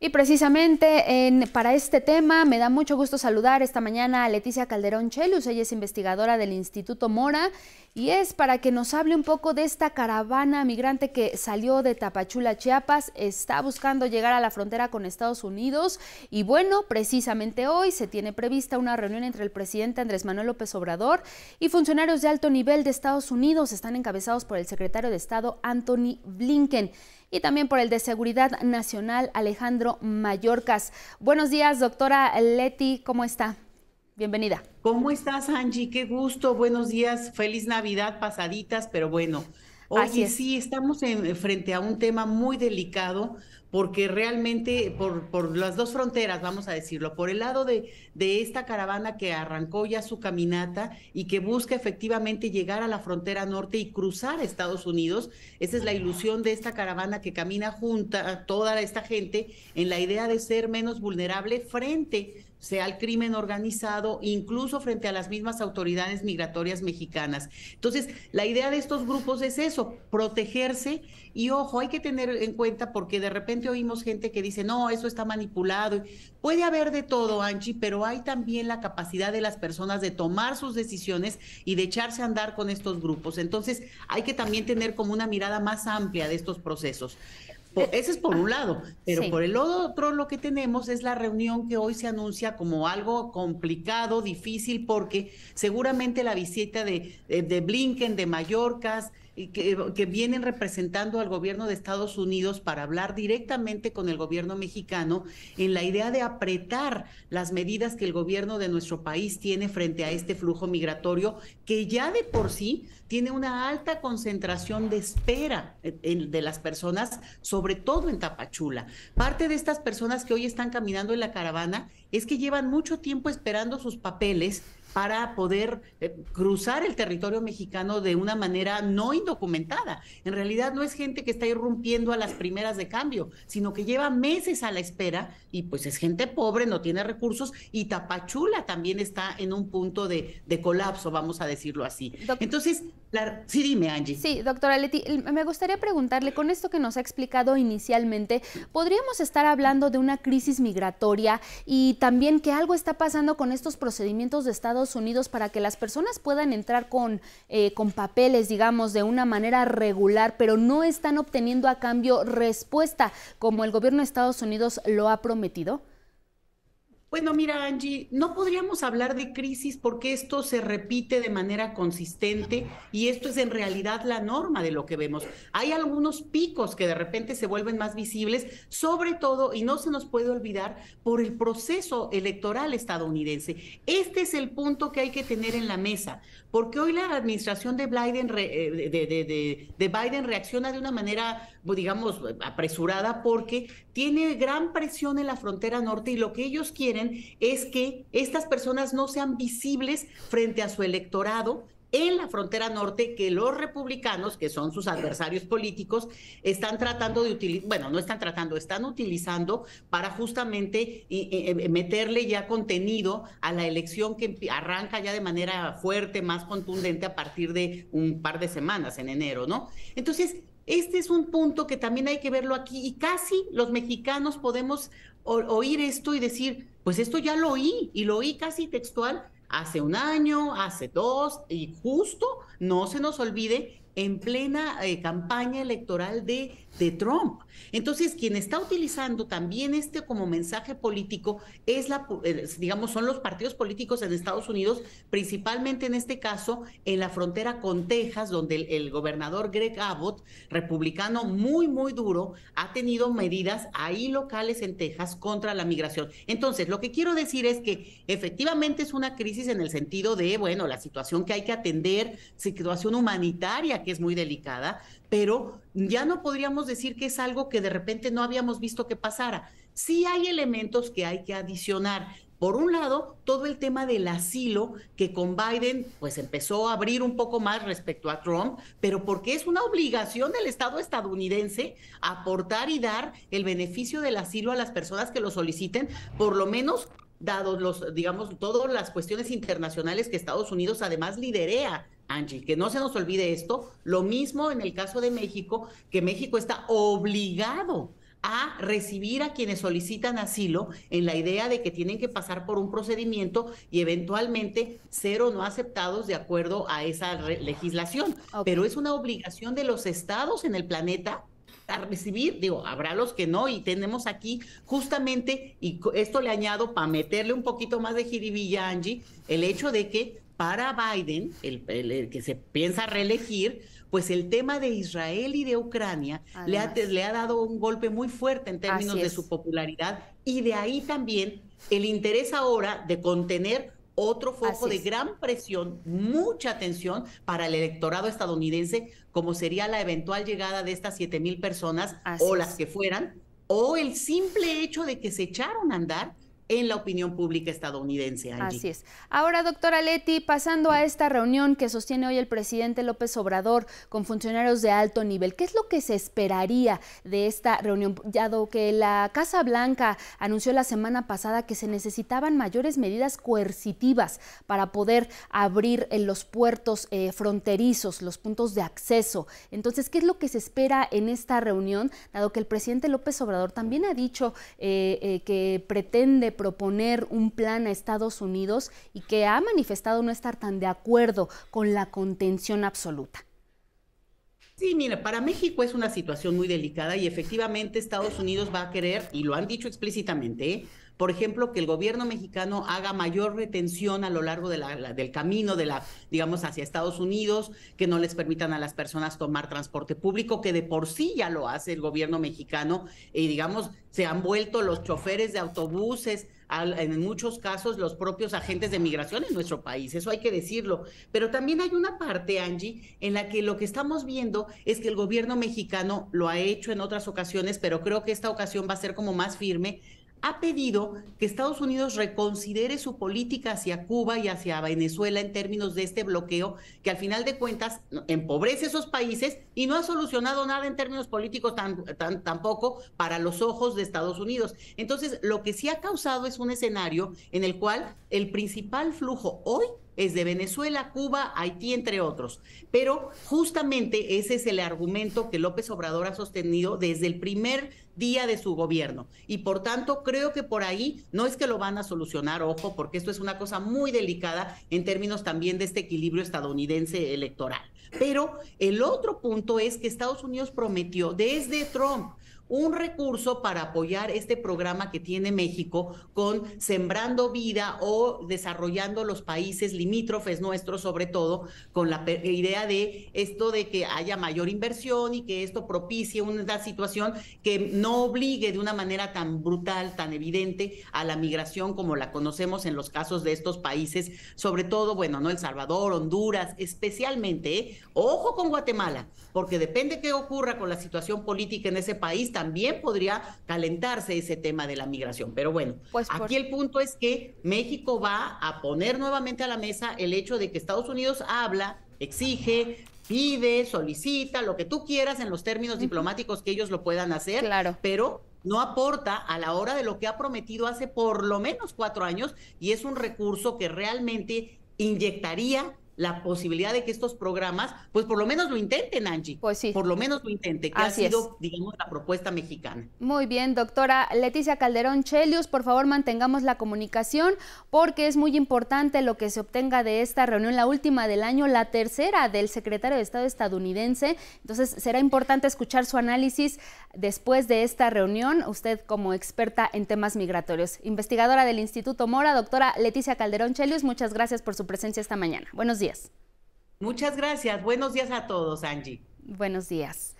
Y precisamente para este tema me da mucho gusto saludar esta mañana a Leticia Calderón Chelus. Ella es investigadora del Instituto Mora y es para que nos hable un poco de esta caravana migrante que salió de Tapachula, Chiapas, está buscando llegar a la frontera con Estados Unidos y bueno, precisamente hoy se tiene prevista una reunión entre el presidente Andrés Manuel López Obrador y funcionarios de alto nivel de Estados Unidos. Están encabezados por el secretario de Estado Antony Blinken y también por el de Seguridad Nacional Alejandro Mayorkas. Buenos días, doctora Leti, ¿cómo está? Bienvenida. ¿Cómo estás, Angie? Qué gusto, buenos días, feliz Navidad pasaditas, pero bueno, Así oye, es. sí, estamos frente a un tema muy delicado porque realmente por las dos fronteras, vamos a decirlo, por el lado de esta caravana que arrancó ya su caminata y que busca efectivamente llegar a la frontera norte y cruzar a Estados Unidos. Esa es la ilusión de esta caravana que camina junta a toda esta gente en la idea de ser menos vulnerable frente sea al crimen organizado, incluso frente a las mismas autoridades migratorias mexicanas. Entonces, la idea de estos grupos es eso, protegerse y ojo, hay que tener en cuenta porque de repente oímos gente que dice, no, eso está manipulado. Puede haber de todo, Angie, pero hay también la capacidad de las personas de tomar sus decisiones y de echarse a andar con estos grupos. Entonces, hay que también tener como una mirada más amplia de estos procesos. Ese es por un lado, pero Sí. por el otro lo que tenemos es la reunión que hoy se anuncia como algo complicado, difícil, porque seguramente la visita de Blinken, de Mayorkas, que vienen representando al gobierno de Estados Unidos para hablar directamente con el gobierno mexicano en la idea de apretar las medidas que el gobierno de nuestro país tiene frente a este flujo migratorio, que ya de por sí tiene una alta concentración de espera de las personas, sobre todo en Tapachula. Parte de estas personas que hoy están caminando en la caravana es que llevan mucho tiempo esperando sus papeles para poder cruzar el territorio mexicano de una manera no indocumentada. En realidad no es gente que está irrumpiendo a las primeras de cambio, sino que lleva meses a la espera y pues es gente pobre, no tiene recursos y Tapachula también está en un punto de colapso, vamos a decirlo así. Doc Entonces, sí, dime, Angie. Sí, doctora Leti, me gustaría preguntarle, con esto que nos ha explicado inicialmente, ¿podríamos estar hablando de una crisis migratoria y también que algo está pasando con estos procedimientos de Estados Unidos para que las personas puedan entrar con papeles, digamos, de una manera regular, pero no están obteniendo a cambio respuesta como el gobierno de Estados Unidos lo ha prometido? Bueno, mira, Angie, no podríamos hablar de crisis porque esto se repite de manera consistente y esto es en realidad la norma de lo que vemos. Hay algunos picos que de repente se vuelven más visibles, sobre todo, y no se nos puede olvidar, por el proceso electoral estadounidense. Este es el punto que hay que tener en la mesa, porque hoy la administración de Biden reacciona de una manera, digamos, apresurada porque tiene gran presión en la frontera norte y lo que ellos quieren es que estas personas no sean visibles frente a su electorado en la frontera norte, que los republicanos, que son sus adversarios políticos, están tratando de utilizar, bueno, no están tratando, están utilizando para justamente meterle ya contenido a la elección que arranca ya de manera fuerte, más contundente a partir de un par de semanas en enero, ¿no? Entonces, este es un punto que también hay que verlo aquí y casi los mexicanos podemos oír esto y decir, pues esto ya lo oí y lo oí casi textual hace un año, hace dos y justo, no se nos olvide, en plena campaña electoral de Trump. Entonces, quien está utilizando también este como mensaje político es digamos, son los partidos políticos en Estados Unidos, principalmente en este caso en la frontera con Texas, donde el gobernador Greg Abbott, republicano muy, muy duro, ha tenido medidas ahí locales en Texas contra la migración. Entonces, lo que quiero decir es que efectivamente es una crisis en el sentido de, bueno, la situación que hay que atender, situación humanitaria que es muy delicada, pero ya no podríamos decir que es algo que de repente no habíamos visto que pasara. Sí hay elementos que hay que adicionar. Por un lado, todo el tema del asilo, que con Biden pues empezó a abrir un poco más respecto a Trump, pero porque es una obligación del Estado estadounidense aportar y dar el beneficio del asilo a las personas que lo soliciten, por lo menos dado digamos, todas las cuestiones internacionales que Estados Unidos además liderea, Angie, que no se nos olvide esto. Lo mismo en el caso de México, que México está obligado a recibir a quienes solicitan asilo en la idea de que tienen que pasar por un procedimiento y eventualmente ser o no aceptados de acuerdo a esa legislación. Okay. Pero es una obligación de los estados en el planeta a recibir, digo, habrá los que no, y tenemos aquí justamente, y esto le añado para meterle un poquito más de jiribilla, Angie, el hecho de que para Biden, el que se piensa reelegir, pues el tema de Israel y de Ucrania le ha dado un golpe muy fuerte en términos de su popularidad, y de ahí también el interés ahora de contener otro foco de gran presión, mucha atención para el electorado estadounidense, como sería la eventual llegada de estas 7,000 personas o las que fueran, o el simple hecho de que se echaron a andar en la opinión pública estadounidense, Angie. Así es. Ahora, doctora Leti, pasando a esta reunión que sostiene hoy el presidente López Obrador con funcionarios de alto nivel, ¿qué es lo que se esperaría de esta reunión? Dado que la Casa Blanca anunció la semana pasada que se necesitaban mayores medidas coercitivas para poder abrir los puertos fronterizos, los puntos de acceso. Entonces, ¿qué es lo que se espera en esta reunión? Dado que el presidente López Obrador también ha dicho que pretende proponer un plan a Estados Unidos y que ha manifestado no estar tan de acuerdo con la contención absoluta. Sí, mira, para México es una situación muy delicada y efectivamente Estados Unidos va a querer, y lo han dicho explícitamente, por ejemplo, que el gobierno mexicano haga mayor retención a lo largo del camino, digamos, hacia Estados Unidos, que no les permitan a las personas tomar transporte público, que de por sí ya lo hace el gobierno mexicano, y digamos, se han vuelto los choferes de autobuses, en muchos casos los propios agentes de migración en nuestro país, eso hay que decirlo. Pero también hay una parte, Angie, en la que lo que estamos viendo es que el gobierno mexicano lo ha hecho en otras ocasiones, pero creo que esta ocasión va a ser como más firme. Ha pedido que Estados Unidos reconsidere su política hacia Cuba y hacia Venezuela en términos de este bloqueo, que al final de cuentas empobrece esos países y no ha solucionado nada en términos políticos tampoco para los ojos de Estados Unidos. Entonces, lo que sí ha causado es un escenario en el cual el principal flujo hoy es de Venezuela, Cuba, Haití, entre otros. Pero justamente ese es el argumento que López Obrador ha sostenido desde el primer día de su gobierno. Y por tanto, creo que por ahí no es que lo van a solucionar, ojo, porque esto es una cosa muy delicada en términos también de este equilibrio estadounidense electoral. Pero el otro punto es que Estados Unidos prometió desde Trump un recurso para apoyar este programa que tiene México con Sembrando Vida o desarrollando los países limítrofes nuestros, sobre todo con la idea de esto de que haya mayor inversión y que esto propicie una situación que no obligue de una manera tan brutal, tan evidente a la migración como la conocemos en los casos de estos países, sobre todo, bueno, ¿no? El Salvador, Honduras, especialmente, ojo con Guatemala, porque depende qué ocurra con la situación política en ese país, también podría calentarse ese tema de la migración. Pero bueno, pues aquí el punto es que México va a poner nuevamente a la mesa el hecho de que Estados Unidos habla, exige, pide, solicita, lo que tú quieras en los términos diplomáticos que ellos lo puedan hacer, pero no aporta a la hora de lo que ha prometido hace por lo menos 4 años, y es un recurso que realmente inyectaría la posibilidad de que estos programas, pues por lo menos lo intenten, Angie. Pues sí. Por lo menos lo intenten, que así ha sido, digamos, la propuesta mexicana. Muy bien, doctora Leticia Calderón Chelius, por favor mantengamos la comunicación porque es muy importante lo que se obtenga de esta reunión, la última del año, la tercera del secretario de Estado estadounidense. Entonces será importante escuchar su análisis después de esta reunión, usted como experta en temas migratorios. Investigadora del Instituto Mora, doctora Leticia Calderón Chelius, muchas gracias por su presencia esta mañana. Buenos días. Muchas gracias. Buenos días a todos, Angie. Buenos días.